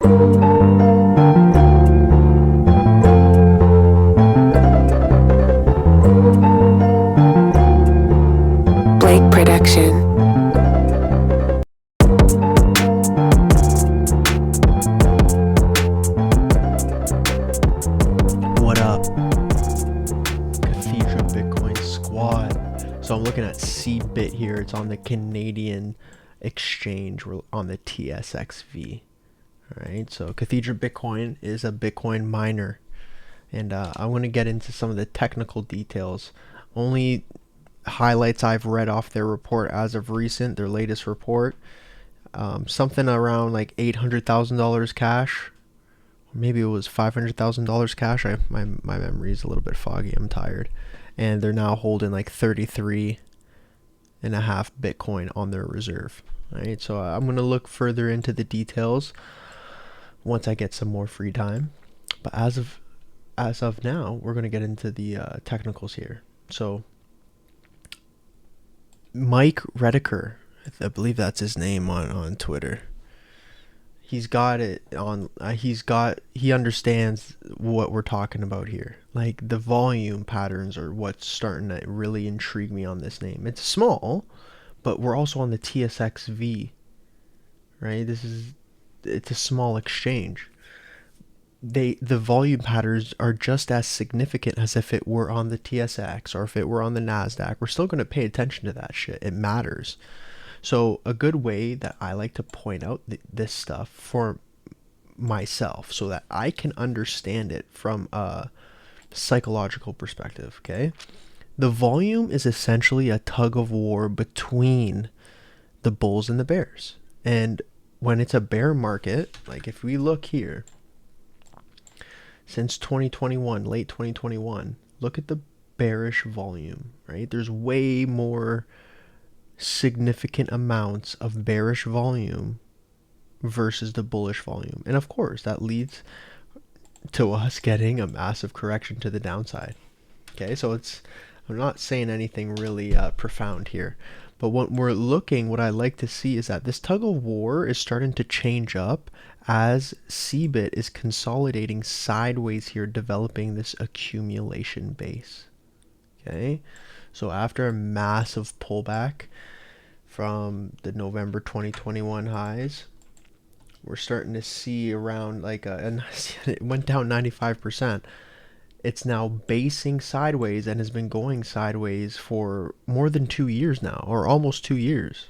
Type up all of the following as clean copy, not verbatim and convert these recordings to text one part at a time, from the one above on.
What up, Cathedra Bitcoin squad? So I'm looking at CBIT here. It's on the Canadian exchange. We're on the TSXV. Alright, so Cathedra Bitcoin is a Bitcoin miner. And I want to get into some of the technical details. Only highlights I've read off their report as of recent, their latest report. Something around like $800,000 cash. Maybe it was $500,000 cash. My memory is a little bit foggy. I'm tired. And they're now holding like 33.5 Bitcoin on their reserve. Right, so I'm going to look further into the details once I get some more free time. But as of now, we're going to get into the technicals here. So Mike Rediker, I believe that's his name on Twitter. He's got it on. He understands what we're talking about here. Like the volume patterns are what's starting to really intrigue me on this name. It's small, but we're also on the TSXV, right? It's a small exchange. The volume patterns are just as significant as if it were on the TSX or if it were on the NASDAQ. We're still going to pay attention to that shit. It matters. So a good way that I like to point out this stuff for myself so that I can understand it from a psychological perspective, okay? The volume is essentially a tug of war between the bulls and the bears. And when it's a bear market, like if we look here, since 2021, late 2021, look at the bearish volume, right? There's way more significant amounts of bearish volume versus the bullish volume. And of course, that leads to us getting a massive correction to the downside. Okay, so I'm not saying anything really profound here. But what I like to see is that this tug of war is starting to change up as CBIT is consolidating sideways here, developing this accumulation base. Okay, so after a massive pullback from the November 2021 highs, we're starting to see around like it went down 95%. It's now basing sideways and has been going sideways for more than 2 years now, or almost 2 years.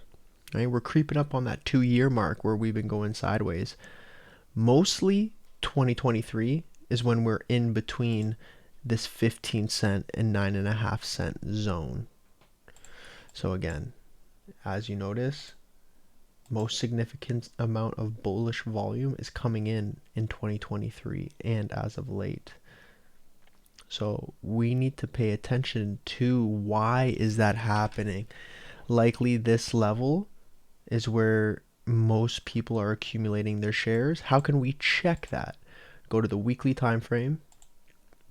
Right? We're creeping up on that 2-year mark where we've been going sideways. Mostly 2023 is when we're in between this 15-cent and 9.5-cent zone. So again, as you notice, most significant amount of bullish volume is coming in 2023 and as of late. So we need to pay attention to why is that happening. Likely this level is where most people are accumulating their shares. How can we check that? Go to the weekly time frame,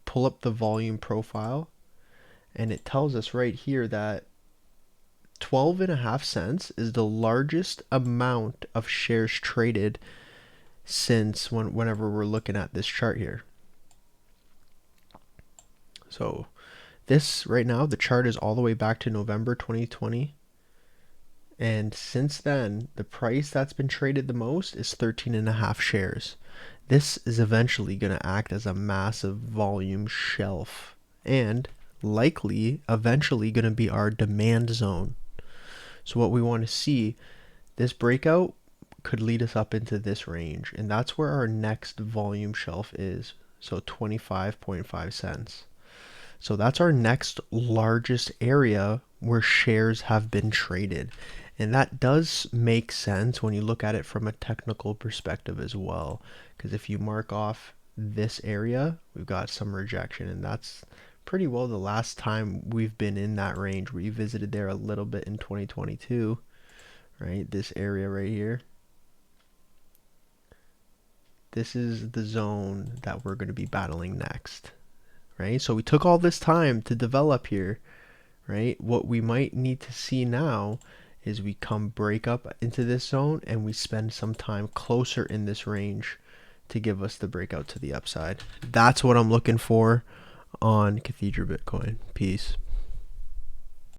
pull up the volume profile, and it tells us right here that 12.5 cents is the largest amount of shares traded since whenever we're looking at this chart here. So this right now, the chart is all the way back to November 2020. And since then, the price that's been traded the most is 13.5 shares. This is eventually going to act as a massive volume shelf and likely eventually going to be our demand zone. So what we want to see, this breakout could lead us up into this range, and that's where our next volume shelf is. So 25.5 cents. So that's our next largest area where shares have been traded. And that does make sense when you look at it from a technical perspective as well. Because if you mark off this area, we've got some rejection, and that's pretty well the last time we've been in that range. We visited there a little bit in 2022, right? This area right here. This is the zone that we're going to be battling next, right? So we took all this time to develop here, right? What we might need to see now is we break up into this zone and we spend some time closer in this range to give us the breakout to the upside. That's what I'm looking for on Cathedra Bitcoin. Peace.